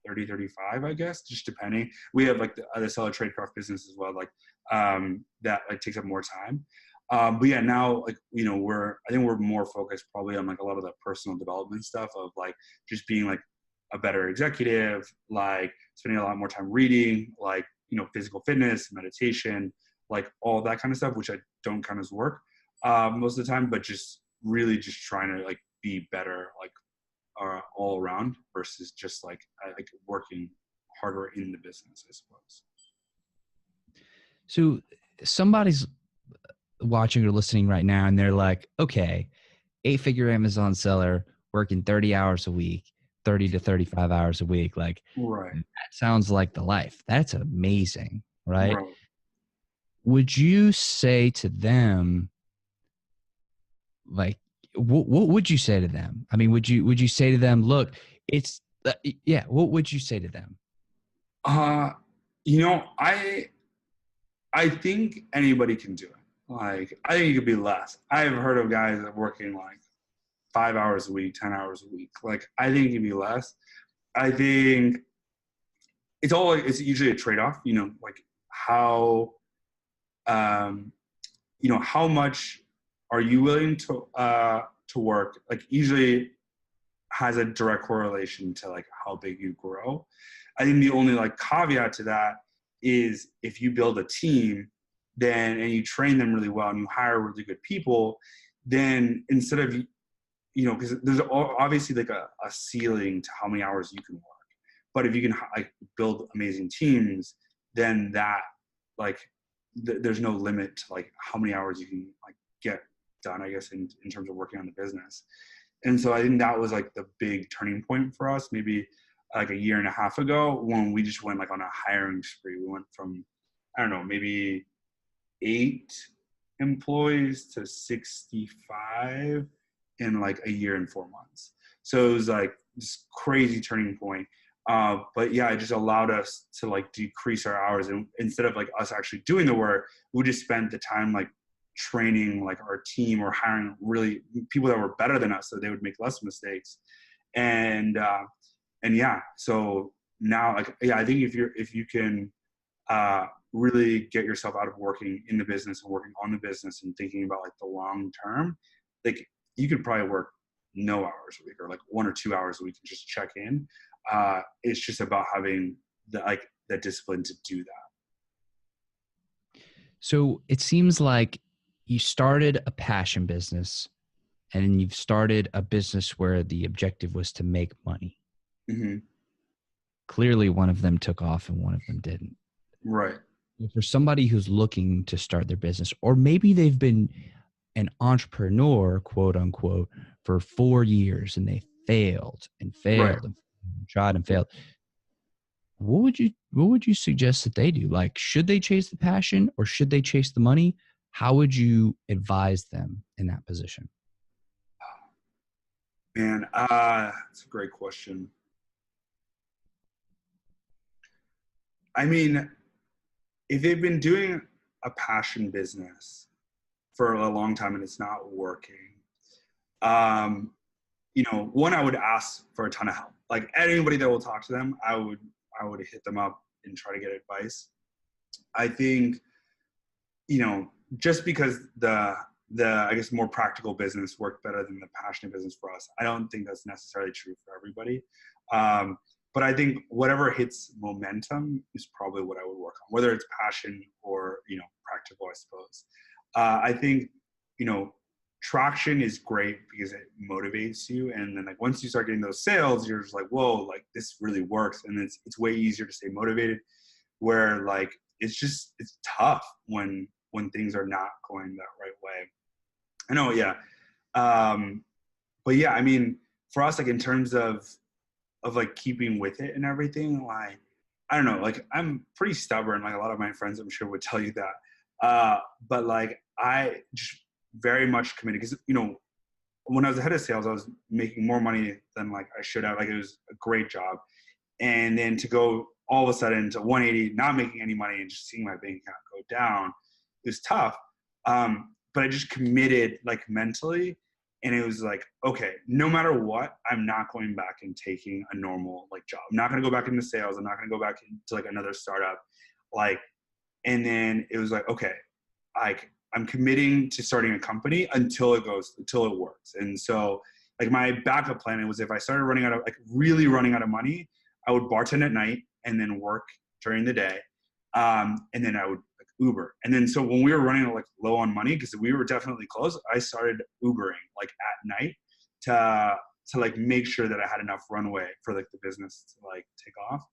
30, 35, I guess, just depending. We have like the seller tradecraft business as well, like that like takes up more time. But yeah, now like, you know, I think we're more focused probably on like a lot of the personal development stuff of like just being like a better executive, like spending a lot more time reading, like, you know, physical fitness, meditation, like all that kind of stuff, which I don't count as work most of the time, but just really just trying to like be better, like all around versus just like working harder in the business, I suppose. So somebody's watching or listening right now and they're like, okay, 8-figure Amazon seller working 30 hours a week, 30 to 35 hours a week. Like Right. that sounds like the life. That's amazing. Right. Right. Would you say to them, like, what would you say to them? I mean, would you say to them, look, it's yeah. What would you say to them? You know, I think anybody can do it. Like, I think it could be less. I've heard of guys that working like 5 hours a week, 10 hours a week. Like, I think it can be less. I think it's usually a trade-off, you know, like how, you know, how much are you willing to work? Like, usually has a direct correlation to like how big you grow. I think the only like caveat to that is if you build a team then and you train them really well and you hire really good people, then instead of, you know, because there's obviously like a ceiling to how many hours you can work. But if you can like build amazing teams, then that like there's no limit to like how many hours you can like get done, I guess, in terms of working on the business. And so I think that was like the big turning point for us, maybe like a year and a half ago, when we just went like on a hiring spree. We went from, I don't know, maybe 8 employees to 65 in like a year and 4 months. So it was like this crazy turning point. But yeah, it just allowed us to like decrease our hours, and instead of like us actually doing the work, we just spent the time like training like our team or hiring really people that were better than us so they would make less mistakes. And yeah, so now like, yeah, I think if you can really get yourself out of working in the business and working on the business and thinking about like the long term, like you could probably work no hours a week or like 1 or 2 hours a week and just check in. It's just about having the discipline to do that. So it seems like you started a passion business and then you've started a business where the objective was to make money. Mm-hmm. Clearly one of them took off and one of them didn't. Right. For somebody who's looking to start their business, or maybe they've been an entrepreneur, quote unquote, for 4 years and they failed and failed Right. and tried and failed. What would you suggest that they do? Like, should they chase the passion or should they chase the money? How would you advise them in that position? Man, that's a great question. I mean, if they've been doing a passion business for a long time and it's not working, one, I would ask for a ton of help. Like anybody that will talk to them, I would hit them up and try to get advice. I think, just because the I guess more practical business worked better than the passionate business for us, I don't think that's necessarily true for everybody. But I think whatever hits momentum is probably what I would work on, whether it's passion or, practical, I suppose. I think, traction is great because it motivates you. And then like, once you start getting those sales, you're just like, whoa, like this really works. And it's way easier to stay motivated, where like, it's tough when things are not going that right way. I know. Yeah. But yeah, I mean, for us, like in terms of like keeping with it and everything, like, I don't know, like I'm pretty stubborn. Like a lot of my friends, I'm sure would tell you that. But like, I just very much committed because, when I was the head of sales, I was making more money than like I should have. Like it was a great job. And then to go all of a sudden to 180, not making any money and just seeing my bank account go down, it was tough. But I just committed like mentally. And it was like, okay, no matter what, I'm not going back and taking a normal like job. I'm not going to go back into sales. I'm not going to go back into like another startup. Like, and then it was like, okay, like I'm committing to starting a company until it works. And so like my backup plan was if I started really running out of money, I would bartend at night and then work during the day. And then I would like Uber. And then so when we were running like low on money, because we were definitely close, I started Ubering like at night to like make sure that I had enough runway for like the business to like take off.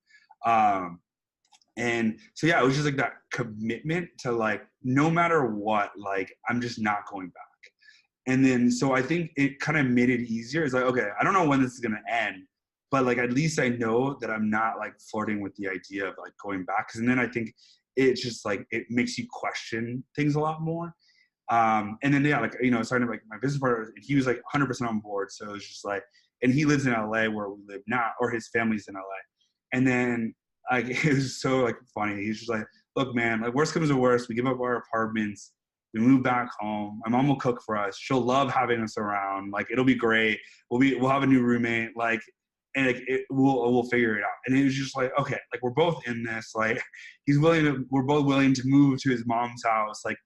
And so, yeah, it was just like that commitment to like, no matter what, like, I'm just not going back. And then, so I think it kind of made it easier. It's like, okay, I don't know when this is going to end, but like, at least I know that I'm not like flirting with the idea of like going back. Cause then I think it's just like, it makes you question things a lot more. And then, yeah, like, starting like my business partner, he was like 100% on board. So it was just like, and he lives in LA where we live now, or his family's in LA. And then, like, it was so like funny. He's just like, look, man, like worst comes to worst, we give up our apartments, we move back home. My mom will cook for us. She'll love having us around. Like, it'll be great. We'll have a new roommate. Like, and like we'll figure it out. And it was just like, okay, like we're both in this. Like, we're both willing to move to his mom's house. Like,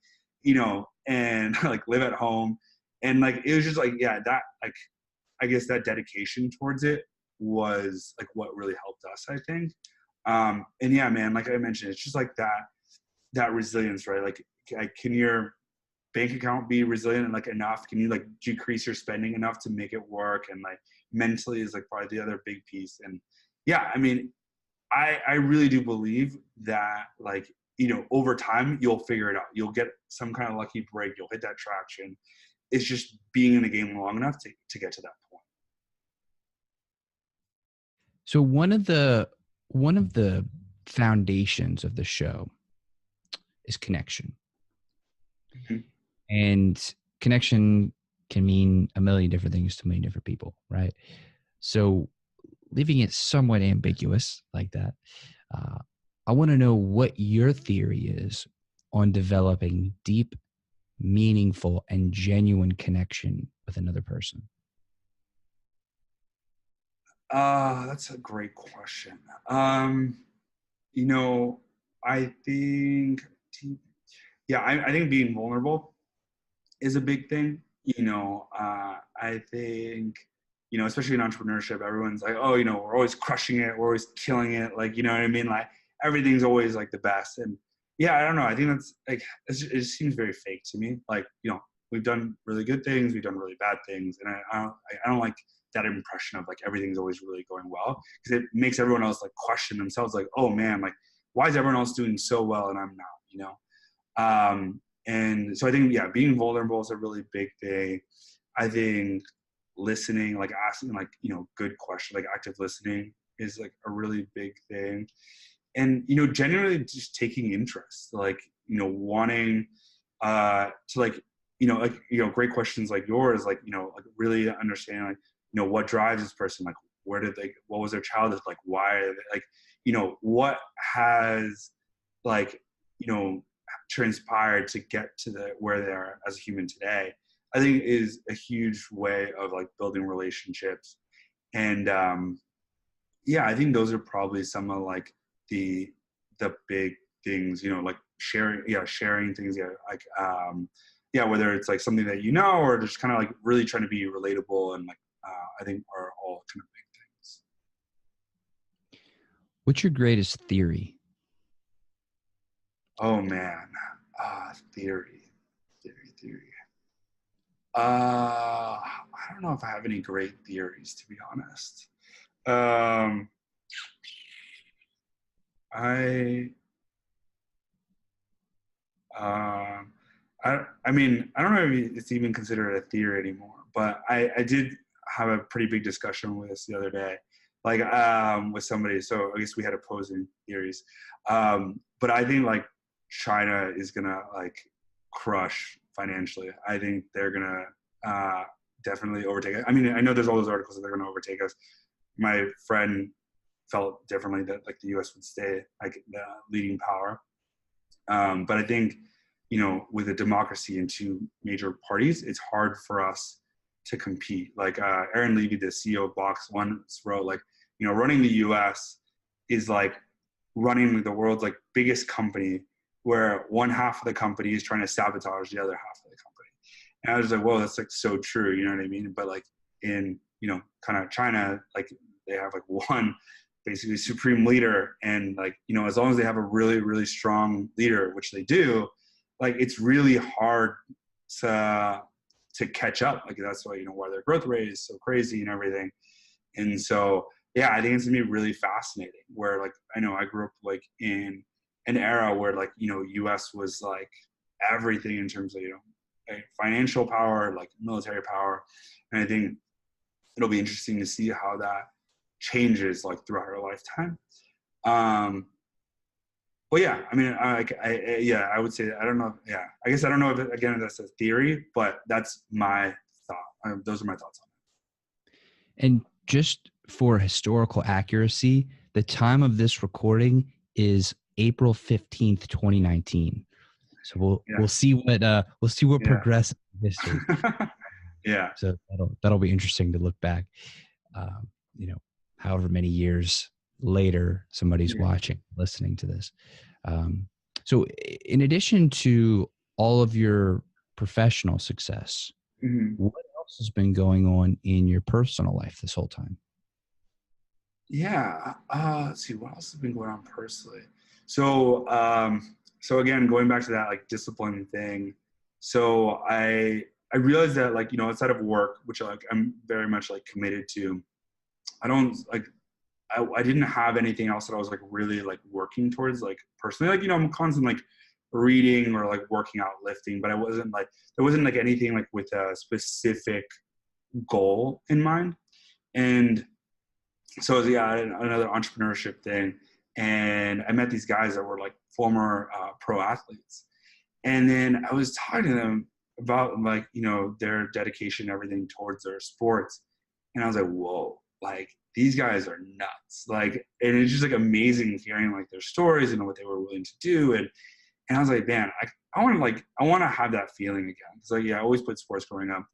and like live at home. And like it was just like, yeah, that like I guess that dedication towards it was like what really helped us, I think. And yeah, man, like I mentioned, it's just like that resilience, right? Like can your bank account be resilient and like enough? Can you like decrease your spending enough to make it work? And like mentally is like probably the other big piece. And yeah, I mean, I really do believe that like, over time you'll figure it out. You'll get some kind of lucky break. You'll hit that traction. It's just being in the game long enough to get to that point. So one of the foundations of the show is connection. Mm-hmm. And connection can mean a million different things to many different people, right? So leaving it somewhat ambiguous like that, I want to know what your theory is on developing deep, meaningful, and genuine connection with another person. That's a great question. I think, yeah, I think being vulnerable is a big thing. I think, especially in entrepreneurship, everyone's like, oh, we're always crushing it. We're always killing it. Like, you know what I mean? Like everything's always like the best. And yeah, I don't know. I think that's like, it seems very fake to me. Like, we've done really good things. We've done really bad things. And I don't like that impression of like, everything's always really going well, because it makes everyone else like question themselves. Like, oh man, like why is everyone else doing so well and I'm not, and so I think, yeah, being vulnerable is a really big thing. I think listening, like asking like, good questions, like active listening is like a really big thing. And, genuinely just taking interest, like, wanting to like, great questions like yours, like, like really understand, like, what drives this person? Like, what was their childhood? Like, why are they, like, what has like, transpired to get to where they are as a human today, I think is a huge way of like building relationships. And yeah, I think those are probably some of like the big things, like sharing things, like whether it's like something that or just kind of like really trying to be relatable, and like I think are all kind of big things. What's your greatest theory? Oh man, theory. I don't know if I have any great theories, to be honest. I mean, I don't know if it's even considered a theory anymore, but I did have a pretty big discussion with this the other day, like with somebody. So I guess we had opposing theories. But I think like China is gonna like crush financially. I think they're gonna definitely overtake it. I mean, I know there's all those articles that they're gonna overtake us. My friend felt differently, that like the U.S. would stay like the leading power. But I think, with a democracy and two major parties, it's hard for us to compete. Like Aaron Levy, the CEO of Box, once wrote, like, running the U.S. is like running the world's like biggest company, where one half of the company is trying to sabotage the other half of the company. And I was like, whoa, that's like so true. You know what I mean? But like in, kind of China, like they have like one basically supreme leader, and like, as long as they have a really, really strong leader, which they do, like it's really hard to catch up. Like that's why, why their growth rate is so crazy and everything. And so, yeah, I think it's gonna be really fascinating, where like, I know I grew up like in an era where like, US was like everything in terms of, like financial power, like military power. And I think it'll be interesting to see how that changes like throughout our lifetime. But yeah, I mean, I would say, I don't know. Yeah, I guess I don't know if, again, that's a theory, but that's my thought. Those are my thoughts on it. And just for historical accuracy, the time of this recording is April 15th, 2019. So we'll see what progresses in history. Yeah. So that'll be interesting to look back. However many years later somebody's watching, listening to this. So in addition to all of your professional success, what else has been going on in your personal life this whole time? Yeah. Let's see, what else has been going on personally? So, again, going back to that like discipline thing. So I realized that like, outside of work, which like I'm very much like committed to, I didn't have anything else that I was like really like working towards like personally. Like, I'm constantly like reading or like working out, lifting, but there wasn't like anything like with a specific goal in mind. And so yeah, another entrepreneurship thing. And I met these guys that were like former pro athletes. And then I was talking to them about like, their dedication, everything towards their sports. And I was like, whoa, like these guys are nuts. Like, and it's just like amazing hearing like their stories and what they were willing to do. And I was like, man, I want to have that feeling again. Cause like, yeah, I always played sports growing up.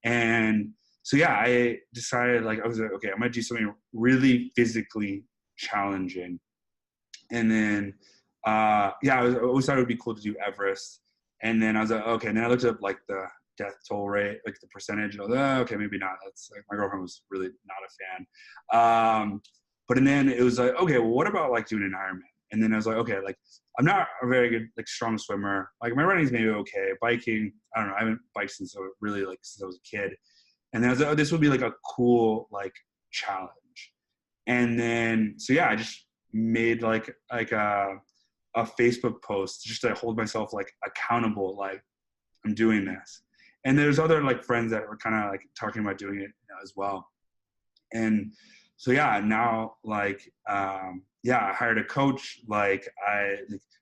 And so, yeah, I decided like, I was like, okay, I'm going to do something really physically challenging. And then yeah, I always thought it would be cool to do Everest. And then I was like, okay. And then I looked up like the death toll rate, like the percentage. And I was like, oh, okay, maybe not. That's like, my girlfriend was really not a fan. But and then it was like, okay, well, what about like doing an Ironman? And then I was like, okay, like I'm not a very good, like strong swimmer. Like my running's maybe okay. Biking, I don't know. I haven't biked since I was a kid. And then I was like, oh, this would be like a cool like challenge. And then, so yeah, I just made like a Facebook post just to hold myself like accountable, like I'm doing this. And there's other like friends that were kind of like talking about doing it as well. And so yeah, now like yeah, I hired a coach. Like I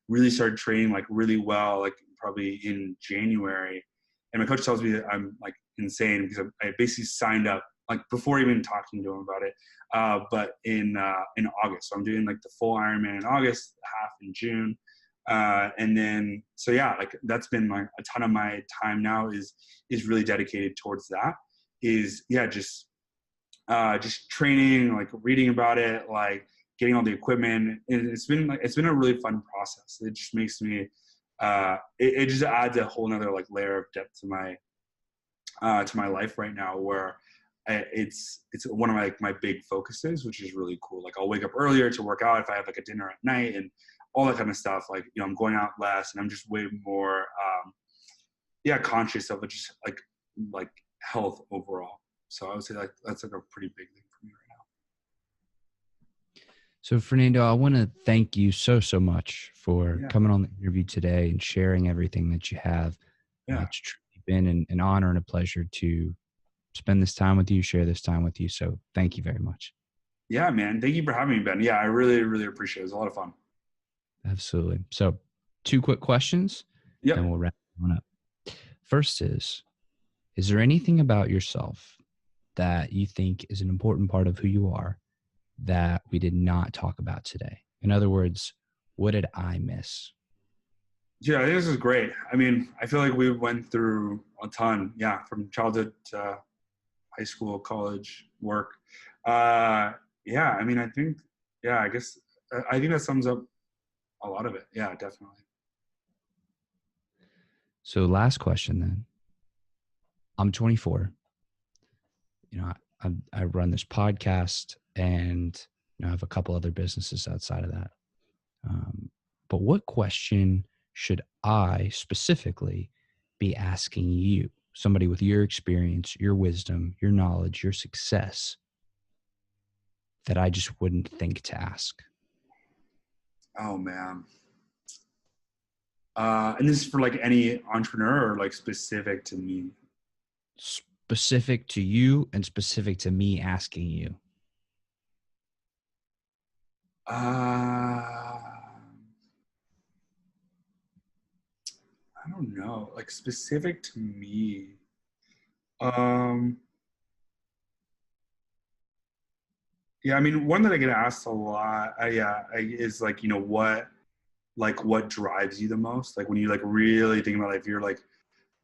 really started training like really well, like probably in January. And my coach tells me that I'm like insane because I basically signed up like before even talking to him about it. But in August, so I'm doing like the full Ironman in August, half in June. And then, so yeah, like that's been like a ton of my time now is really dedicated towards that. Is yeah, just training, like reading about it, like getting all the equipment. And it's been a really fun process. It just makes me, it just adds a whole nother like layer of depth to my life right now, where it's one of my big focuses, which is really cool. Like I'll wake up earlier to work out if I have like a dinner at night and all that kind of stuff. Like, you know, I'm going out less and I'm just way more, conscious of it, just like health overall. So I would say like that's like a pretty big thing for me right now. So Fernando, I want to thank you so much for coming on the interview today and sharing everything that you have. It's truly been an honor and a pleasure to spend this time with you, share this time with you. So thank you very much. Yeah, man. Thank you for having me, Ben. Yeah, I really, really appreciate it. It was a lot of fun. Absolutely. So 2 quick questions, and we'll wrap one up. First is there anything about yourself that you think is an important part of who you are that we did not talk about today? In other words, what did I miss? Yeah, I think this is great. I mean, I feel like we went through a ton, from childhood to high school, college, work. I mean, I think, I guess, I think that sums up a lot of it. Yeah, definitely. So last question then. I'm 24. You know, I run this podcast and I have a couple other businesses outside of that. But what question should I specifically be asking you, somebody with your experience, your wisdom, your knowledge, your success, that I just wouldn't think to ask? Oh, man. And this is for like any entrepreneur or like specific to me? Specific to you and specific to me asking you. I don't know, like specific to me. Yeah, I mean, one that I get asked a lot, is like, you know, what drives you the most? Like when you like really think about it, if you're like,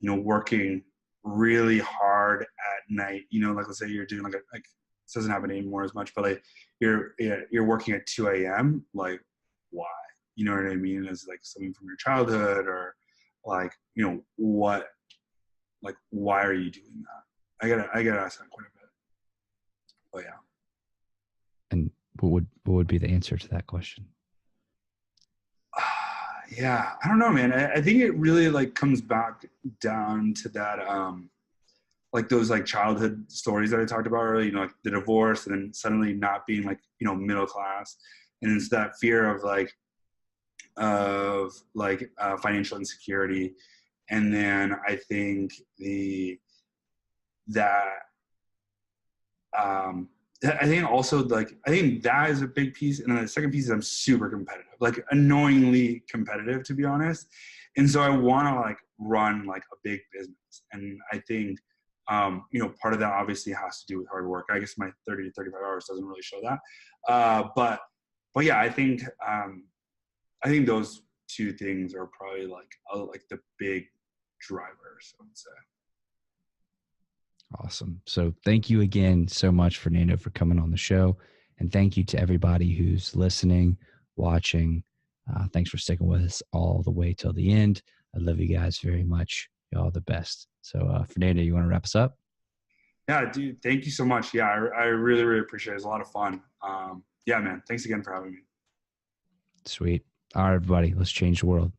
you know, working really hard at night, you know, like let's say you're doing like this doesn't happen anymore as much, but like you're working at 2 a.m. Like why? You know what I mean? Is like something from your childhood or like, you know, what, like why are you doing that? I gotta ask that quite a bit. But yeah. And what would be the answer to that question? Yeah, I don't know, man. I think it really like comes back down to that, like those like childhood stories that I talked about earlier, you know, like the divorce and then suddenly not being like, you know, middle class. And it's that fear of financial insecurity. And then I think I think also like, I think that is a big piece. And then the second piece is I'm super competitive, like annoyingly competitive, to be honest. And so I want to like run like a big business. And I think, you know, part of that obviously has to do with hard work. I guess my 30 to 35 hours doesn't really show that. But yeah, I think those two things are probably like the big drivers, I would say. Awesome. So thank you again so much, Fernando, for coming on the show. And thank you to everybody who's listening, watching. Thanks for sticking with us all the way till the end. I love you guys very much. Y'all the best. So, Fernando, you want to wrap us up? Yeah, dude, thank you so much. Yeah, I really, really appreciate it. It was a lot of fun. Yeah, man. Thanks again for having me. Sweet. All right, everybody. Let's change the world.